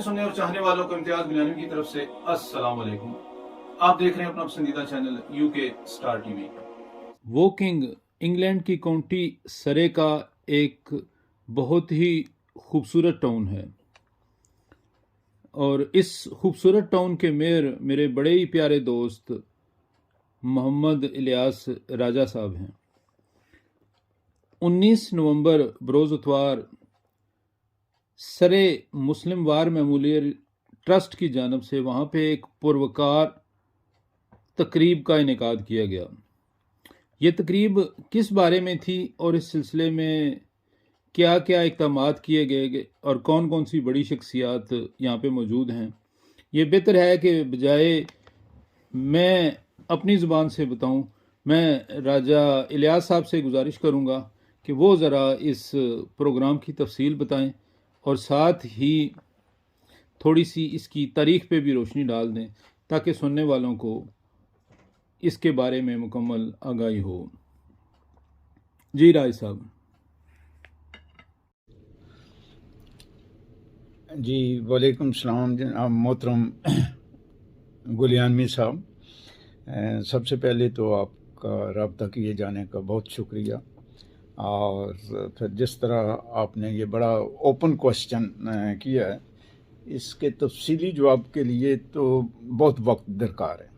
سننے اور چاہنے والوں کو امتیاز بنیانی کی طرف سے السلام علیکم۔ آپ دیکھ رہے ہیں اپنا پسندیدہ channel UK star T V. Walking England کی کاؤنٹی سرے کا ایک بہت ہی خوبصورت ٹاؤن ہے، اور اس خوبصورت ٹاؤن کے میئر میرے بڑے ہی پیارے دوست محمد الیاس راجہ صاحب ہیں۔ 19 نومبر بروز اتوار سرے مسلم وار میموریل ٹرسٹ کی جانب سے وہاں پہ ایک پروکار تقریب کا انعقاد کیا گیا۔ یہ تقریب کس بارے میں تھی اور اس سلسلے میں کیا کیا اقدامات کیے گئے اور کون کون سی بڑی شخصیات یہاں پہ موجود ہیں، یہ بہتر ہے کہ بجائے میں اپنی زبان سے بتاؤں، میں راجہ الیاس صاحب سے گزارش کروں گا کہ وہ ذرا اس پروگرام کی تفصیل بتائیں اور ساتھ ہی تھوڑی سی اس کی تاریخ پہ بھی روشنی ڈال دیں تاکہ سننے والوں کو اس کے بارے میں مکمل آگاہی ہو۔ جی راج صاحب۔ جی وعلیکم السلام جناب محترم گلیانوی صاحب، سب سے پہلے تو آپ کا رابطہ کیے جانے کا بہت شکریہ، اور پھر جس طرح آپ نے یہ بڑا اوپن کوشچن کیا ہے، اس کے تفصیلی جواب کے لیے تو بہت وقت درکار ہے،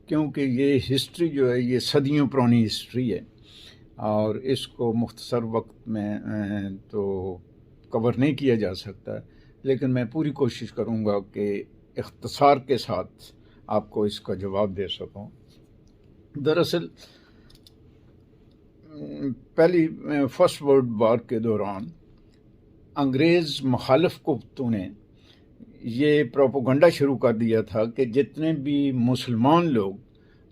کیونکہ یہ ہسٹری جو ہے یہ صدیوں پرانی ہسٹری ہے، اور اس کو مختصر وقت میں تو کور نہیں کیا جا سکتا، لیکن میں پوری کوشش کروں گا کہ اختصار کے ساتھ آپ کو اس کا جواب دے سکوں۔ دراصل پہلی فرسٹ ورلڈ وار کے دوران انگریز مخالف قوتوں نے یہ پروپیگنڈا شروع کر دیا تھا کہ جتنے بھی مسلمان لوگ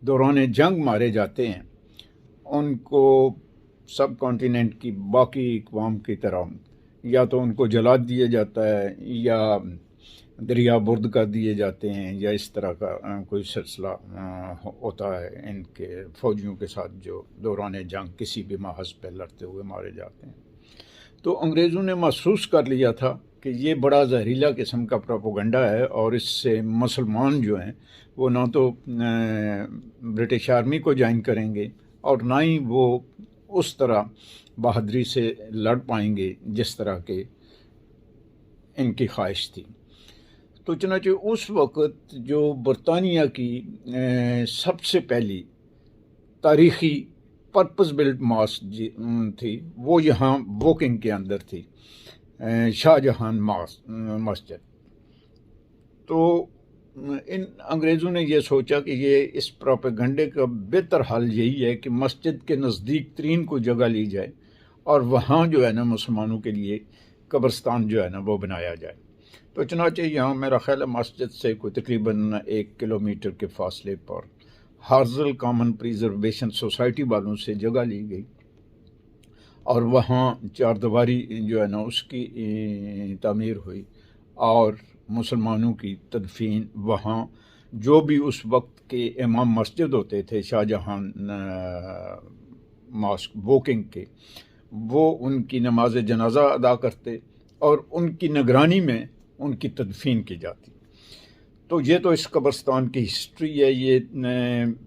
دوران جنگ مارے جاتے ہیں ان کو سب کانٹیننٹ کی باقی اقوام کی طرح یا تو ان کو جلا دیا جاتا ہے یا دریا برد کر دیے جاتے ہیں، یا اس طرح کا کوئی سلسلہ ہوتا ہے ان کے فوجیوں کے ساتھ جو دوران جنگ کسی بھی محاذ پہ لڑتے ہوئے مارے جاتے ہیں۔ تو انگریزوں نے محسوس کر لیا تھا کہ یہ بڑا زہریلا قسم کا پروپیگنڈا ہے، اور اس سے مسلمان جو ہیں وہ نہ تو برٹش آرمی کو جوائن کریں گے اور نہ ہی وہ اس طرح بہادری سے لڑ پائیں گے جس طرح کے ان کی خواہش تھی۔ تو چنانچہ اس وقت جو برطانیہ کی سب سے پہلی تاریخی پرپز بلٹ ماسک تھی وہ یہاں ووکنگ کے اندر تھی، شاہ جہان مسجد۔ تو ان انگریزوں نے یہ سوچا کہ یہ اس پروپیگنڈے کا بہتر حل یہی ہے کہ مسجد کے نزدیک ترین کو جگہ لی جائے اور وہاں جو ہے نا مسلمانوں کے لیے قبرستان جو ہے نا وہ بنایا جائے۔ تو چنانچہ یہاں میرا خیال ہے مسجد سے کوئی تقریباً 1 کلومیٹر کے فاصلے پر ہارزل کامن پریزرویشن سوسائٹی والوں سے جگہ لی گئی، اور وہاں 4 دیواری جو ہے نا اس کی تعمیر ہوئی، اور مسلمانوں کی تدفین وہاں جو بھی اس وقت کے امام مسجد ہوتے تھے شاہ جہان ماسک ووکنگ کے، وہ ان کی نماز جنازہ ادا کرتے اور ان کی نگرانی میں ان کی تدفین کی جاتی۔ تو یہ تو اس قبرستان کی ہسٹری ہے۔ یہ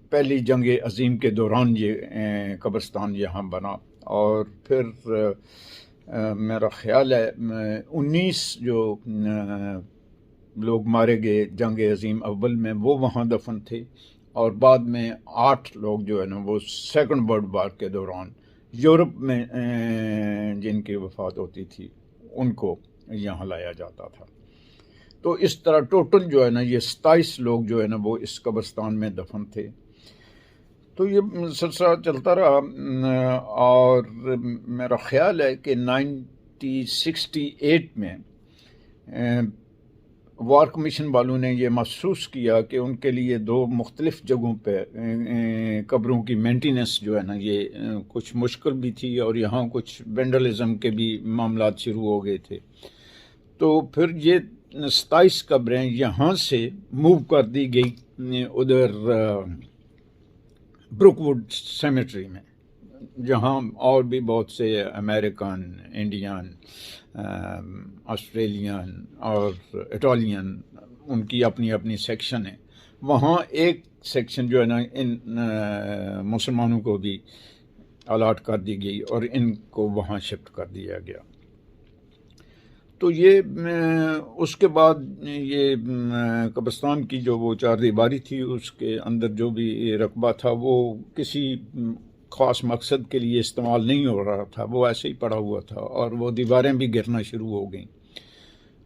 پہلی جنگ عظیم کے دوران یہ قبرستان یہاں بنا، اور پھر میرا خیال ہے 19 جو لوگ مارے گئے جنگ عظیم اول میں وہ وہاں دفن تھے، اور بعد میں 8 لوگ جو ہے نا وہ سیکنڈ ورلڈ وار کے دوران یورپ میں جن کی وفات ہوتی تھی ان کو یہاں لایا جاتا تھا۔ تو اس طرح ٹوٹل جو ہے نا یہ 27 لوگ جو ہے نا وہ اس قبرستان میں دفن تھے۔ تو یہ سلسلہ چلتا رہا، اور میرا خیال ہے کہ 1968 میں وار کمیشن والوں نے یہ محسوس کیا کہ ان کے لیے 2 مختلف جگہوں پہ قبروں کی مینٹیننس جو ہے نا یہ کچھ مشکل بھی تھی، اور یہاں کچھ وینڈلزم کے بھی معاملات شروع ہو گئے تھے۔ تو پھر یہ 27 قبریں یہاں سے موو کر دی گئی ادھر بروک ووڈ سیمیٹری میں، جہاں اور بھی بہت سے امریکن، انڈین، آسٹریلین اور اٹالین، ان کی اپنی اپنی سیکشن ہیں، وہاں ایک سیکشن جو ہے نا ان مسلمانوں کو بھی الاٹ کر دی گئی اور ان کو وہاں شفٹ کر دیا گیا۔ تو یہ اس کے بعد یہ قبرستان کی جو وہ چار دیواری تھی، اس کے اندر جو بھی رقبہ تھا وہ کسی خاص مقصد کے لیے استعمال نہیں ہو رہا تھا، وہ ایسے ہی پڑا ہوا تھا اور وہ دیواریں بھی گرنا شروع ہو گئیں۔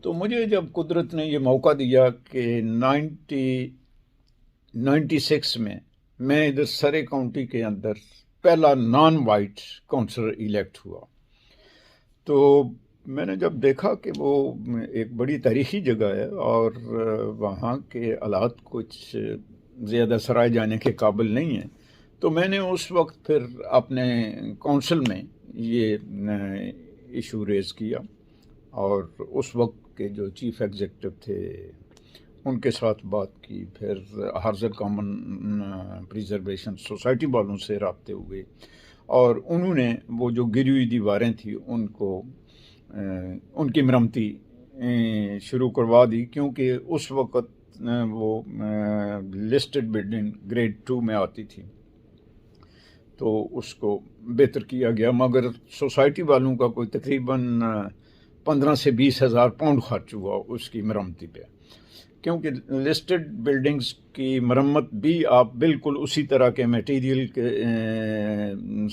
تو مجھے جب قدرت نے یہ موقع دیا کہ 1996 میں ادھر سرے کاؤنٹی کے اندر پہلا نان وائٹ کونسلر ایلیکٹ ہوا، تو میں نے جب دیکھا کہ وہ ایک بڑی تاریخی جگہ ہے اور وہاں کے حالات کچھ زیادہ سرائے جانے کے قابل نہیں ہیں، تو میں نے اس وقت پھر اپنے کونسل میں یہ ایشو ریز کیا اور اس وقت کے جو چیف ایگزیکٹو تھے ان کے ساتھ بات کی، پھر ہارزر کامن پریزرویشن سوسائٹی والوں سے رابطے ہوئے اور انہوں نے وہ جو گری ہوئی دیواریں تھیں ان کی مرمتی شروع کروا دی، کیونکہ اس وقت وہ لسٹڈ بلڈنگ گریڈ 2 میں آتی تھی، تو اس کو بہتر کیا گیا، مگر سوسائٹی والوں کا کوئی تقریباً 15 سے 20 ہزار پاؤنڈ خرچ ہوا اس کی مرمتی پہ، کیونکہ لسٹڈ بلڈنگز کی مرمت بھی آپ بالکل اسی طرح کے میٹیریل کے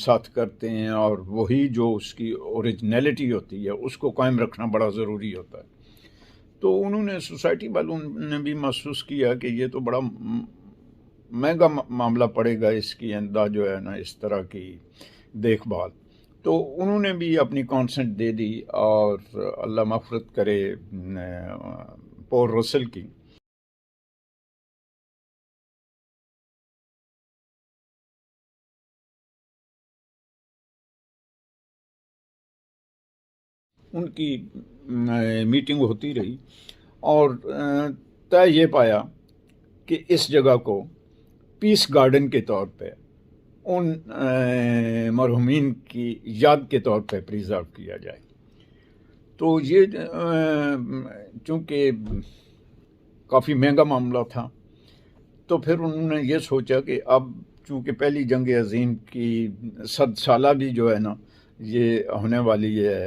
ساتھ کرتے ہیں اور وہی جو اس کی اوریجنلٹی ہوتی ہے اس کو قائم رکھنا بڑا ضروری ہوتا ہے۔ تو انہوں نے سوسائٹی والوں نے بھی محسوس کیا کہ یہ تو بڑا مہنگا معاملہ پڑے گا اس کی انداز جو ہے نا اس طرح کی دیکھ بھال، تو انہوں نے بھی اپنی کانسنٹ دے دی اور اللہ مغفرت کرے پول رسل کی ان کی میٹنگ ہوتی رہی اور طے یہ پایا کہ اس جگہ کو پیس گارڈن کے طور پہ ان مرحومین کی یاد کے طور پہ پریزرو کیا جائے۔ تو یہ چونکہ کافی مہنگا معاملہ تھا، تو پھر انہوں نے یہ سوچا کہ اب چونکہ پہلی جنگ عظیم کی 100 سالہ بھی جو ہے نا یہ ہونے والی ہے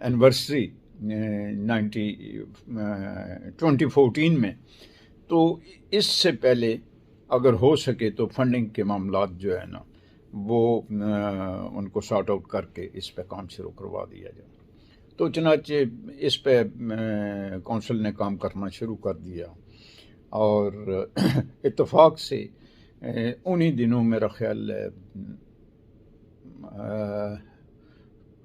اینیورسری 2014 میں، تو اس سے پہلے اگر ہو سکے تو فنڈنگ کے معاملات جو ہے نا وہ ان کو سارٹ آؤٹ کر کے اس پہ کام شروع کروا دیا جائے۔ تو چنانچہ اس پہ کونسل نے کام کرنا شروع کر دیا اور اتفاق سے انہی دنوں میرا خیال ہے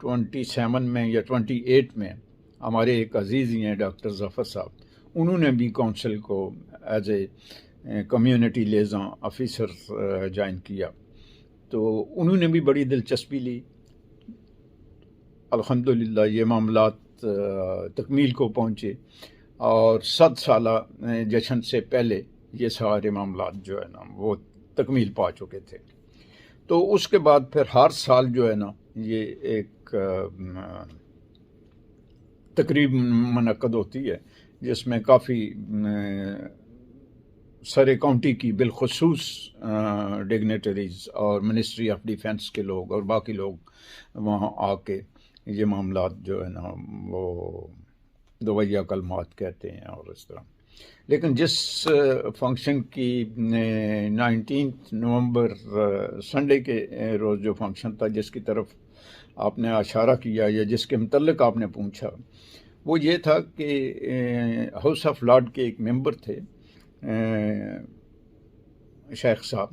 27 میں یا 28 میں ہمارے ایک عزیز ہی ہیں ڈاکٹر ظفر صاحب، انہوں نے بھی کونسل کو as a community liaison officer join کیا، تو انہوں نے بھی بڑی دلچسپی لی۔ الحمدللہ یہ معاملات تکمیل کو پہنچے اور 100 سالہ جشن سے پہلے یہ سارے معاملات جو ہے نا وہ تکمیل پا چکے تھے۔ تو اس کے بعد پھر ہر سال جو ہے نا یہ ایک تقریب منعقد ہوتی ہے جس میں کافی سرے کاؤنٹی کی بالخصوص ڈگنیٹریز اور منسٹری آف ڈیفنس کے لوگ اور باقی لوگ وہاں آ کے یہ معاملات جو ہے نا وہ دویہ کلمات کہتے ہیں اور اس طرح۔ لیکن جس فنکشن کی 19 نومبر سنڈے کے روز جو فنکشن تھا جس کی طرف آپ نے اشارہ کیا یا جس کے متعلق آپ نے پوچھا، وہ یہ تھا کہ ہاؤس آف لارڈ کے ایک ممبر تھے شیخ صاحب،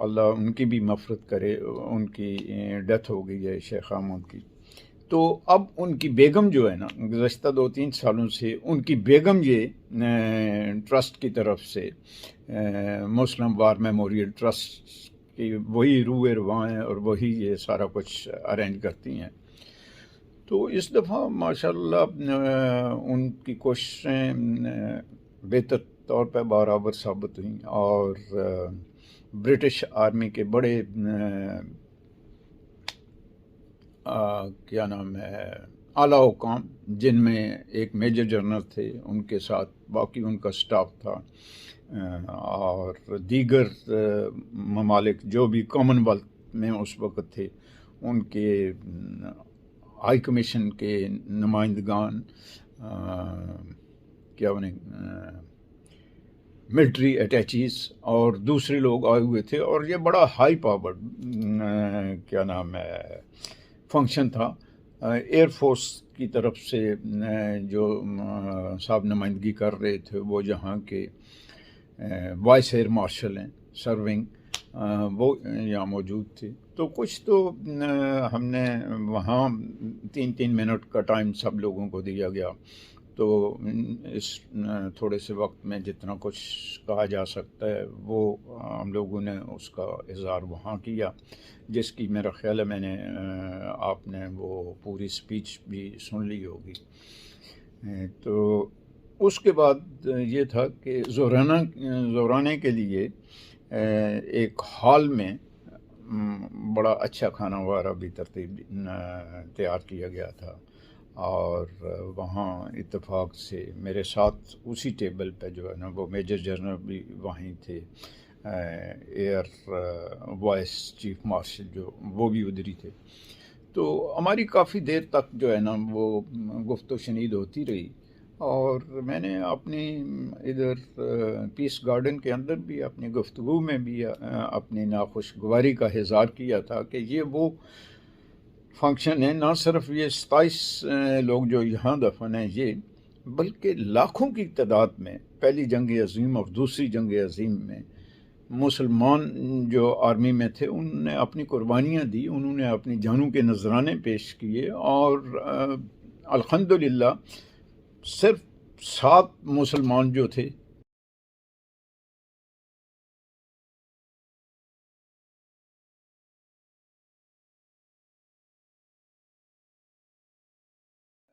اللہ ان کی بھی مغفرت کرے، ان کی ڈیتھ ہو گئی ہے شیخ احمد کی۔ تو اب ان کی بیگم جو ہے نا گزشتہ 2-3 سالوں سے ان کی بیگم یہ ٹرسٹ کی طرف سے مسلم وار میموریل ٹرسٹ کی وہی روح رواں ہیں اور وہی یہ سارا کچھ ارینج کرتی ہیں۔ تو اس دفعہ ماشاءاللہ ان کی کوششیں بہتر طور پہ برابر ثابت ہوئیں اور برٹش آرمی کے بڑے کیا نام ہے اعلیٰ حکام، جن میں ایک میجر جنرل تھے، ان کے ساتھ باقی ان کا سٹاف تھا، اور دیگر ممالک جو بھی کامن ویلتھ میں اس وقت تھے، ان کے ہائی کمیشن کے نمائندگان، کیا انہیں ملٹری اٹیچیز اور دوسرے لوگ آئے ہوئے تھے، اور یہ بڑا ہائی پاورڈ کیا نام ہے فنکشن تھا۔ ایئر فورس کی طرف سے جو صاحب نمائندگی کر رہے تھے وہ جہاں کے وائس ایئر مارشل ہیں سرونگ، وہ یہاں موجود تھے۔ تو کچھ تو ہم نے وہاں 3 منٹ کا ٹائم سب لوگوں کو دیا گیا، تو اس تھوڑے سے وقت میں جتنا کچھ کہا جا سکتا ہے وہ ہم لوگوں نے اس کا اظہار وہاں کیا، جس کی میرا خیال ہے میں نے آپ نے وہ پوری سپیچ بھی سن لی ہوگی۔ تو اس کے بعد یہ تھا کہ زورانے کے لیے ایک ہال میں بڑا اچھا کھانا وغیرہ بھی تیار کیا گیا تھا، اور وہاں اتفاق سے میرے ساتھ اسی ٹیبل پہ جو ہے نا وہ میجر جنرل بھی وہیں تھے، ایئر وائس چیف مارشل جو وہ بھی ادھر ہی تھے۔ تو ہماری کافی دیر تک جو ہے نا وہ گفت و شنید ہوتی رہی، اور میں نے اپنی ادھر پیس گارڈن کے اندر بھی اپنی گفتگو میں بھی اپنی ناخوشگواری کا اظہار کیا تھا کہ یہ وہ فنکشن ہے، نہ صرف یہ 27 لوگ جو یہاں دفن ہیں یہ، بلکہ لاکھوں کی تعداد میں پہلی جنگ عظیم اور دوسری جنگ عظیم میں مسلمان جو آرمی میں تھے انہوں نے اپنی قربانیاں دی، انہوں نے اپنی جانوں کے نذرانے پیش کیے، اور الحمدللہ صرف 7 مسلمان جو تھے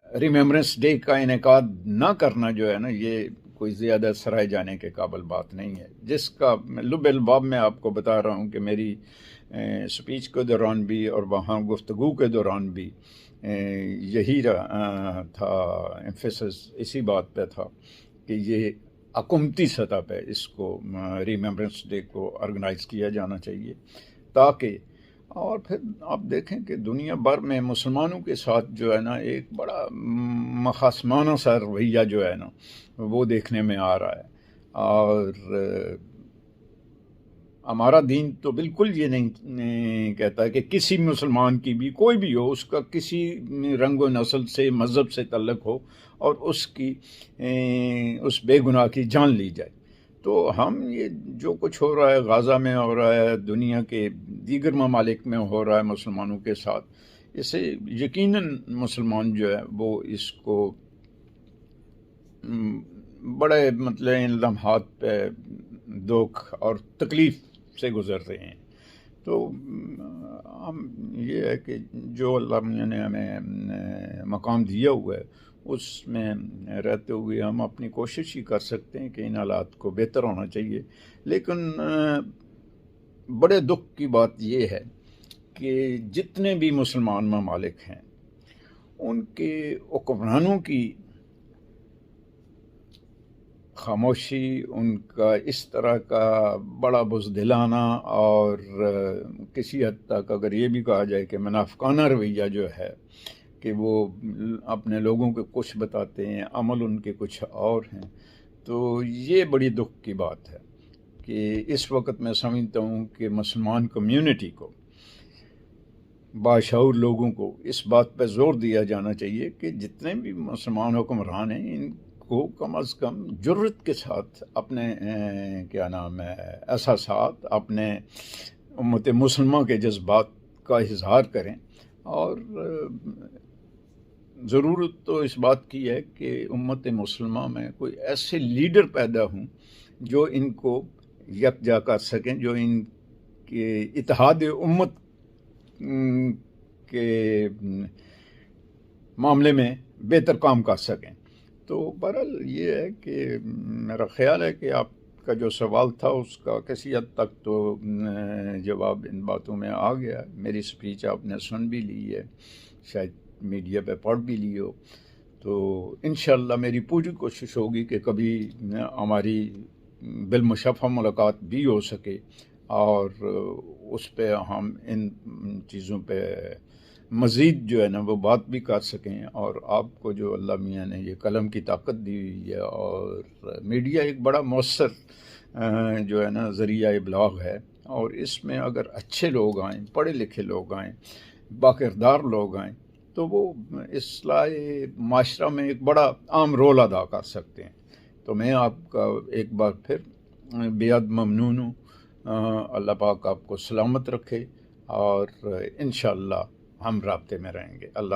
ریمیمبرنس ڈے کا انعقاد نہ کرنا جو ہے نا یہ کوئی زیادہ سرائے جانے کے قابل بات نہیں ہے، جس کا لب الباب میں آپ کو بتا رہا ہوں کہ میری سپیچ کے دوران بھی اور وہاں گفتگو کے دوران بھی یہی تھا، ایمفیسس اسی بات پہ تھا کہ یہ حکومتی سطح پہ اس کو ریمیمبرنس ڈے کو آرگنائز کیا جانا چاہیے، تاکہ اور پھر آپ دیکھیں کہ دنیا بھر میں مسلمانوں کے ساتھ جو ہے نا ایک بڑا مخاصمانہ سا رویہ جو ہے نا وہ دیکھنے میں آ رہا ہے، اور ہمارا دین تو بالکل یہ نہیں کہتا کہ کسی مسلمان کی بھی کوئی بھی ہو، اس کا کسی رنگ و نسل سے مذہب سے تعلق ہو اور اس بے گناہ کی جان لی جائے۔ تو ہم یہ جو کچھ ہو رہا ہے غازہ میں ہو رہا ہے، دنیا کے دیگر ممالک میں ہو رہا ہے مسلمانوں کے ساتھ، اسے یقیناً مسلمان جو ہے وہ اس کو بڑے ان لمحات پہ دکھ اور تکلیف سے گزر رہے ہیں۔ تو ہم یہ ہے کہ جو اللہ نے ہمیں مقام دیا ہوا ہے اس میں رہتے ہوئے ہم اپنی کوشش ہی کر سکتے ہیں کہ ان حالات کو بہتر ہونا چاہیے، لیکن بڑے دکھ کی بات یہ ہے کہ جتنے بھی مسلمان ممالک ہیں ان کے حکمرانوں کی خاموشی، ان کا اس طرح کا بڑا بزدلانہ اور کسی حد تک اگر یہ بھی کہا جائے کہ منافقانہ رویہ جو ہے کہ وہ اپنے لوگوں کو کچھ بتاتے ہیں، عمل ان کے کچھ اور ہیں، تو یہ بڑی دکھ کی بات ہے کہ اس وقت میں سمجھتا ہوں کہ مسلمان کمیونٹی کو، باشعور لوگوں کو اس بات پہ زور دیا جانا چاہیے کہ جتنے بھی مسلمان حکمران ہیں ان کو کم از کم جرت کے ساتھ اپنے کیا نام ہے احساسات، اپنے امت مسلمہ کے جذبات کا اظہار کریں، اور ضرورت تو اس بات کی ہے کہ امت مسلمہ میں کوئی ایسے لیڈر پیدا ہوں جو ان کو یکجا کر سکیں، جو ان کے اتحاد امت کے معاملے میں بہتر کام کر سکیں۔ تو بہرحال یہ ہے کہ میرا خیال ہے کہ آپ کا جو سوال تھا اس کا کسی حد تک تو جواب ان باتوں میں آ گیا. میری سپیچ آپ نے سن بھی لی ہے، شاید میڈیا پہ پڑھ بھی لی ہو. تو انشاءاللہ میری پوری کوشش ہوگی کہ کبھی ہماری بالمشافہ ملاقات بھی ہو سکے اور اس پہ ہم ان چیزوں پہ مزید جو ہے نا وہ بات بھی کر سکیں. اور آپ کو جو اللہ میاں نے یہ قلم کی طاقت دی ہوئی ہے، اور میڈیا ایک بڑا مؤثر جو ہے نا ذریعہ ابلاغ ہے، اور اس میں اگر اچھے لوگ آئیں، پڑھے لکھے لوگ آئیں، باکردار لوگ آئیں، تو وہ اصلاح معاشرہ میں ایک بڑا اہم رول ادا کر سکتے ہیں. تو میں آپ کا ایک بار پھر بے حد ممنون ہوں. اللہ پاک آپ کو سلامت رکھے، اور انشاءاللہ ہم رابطے میں رہیں گے. اللہ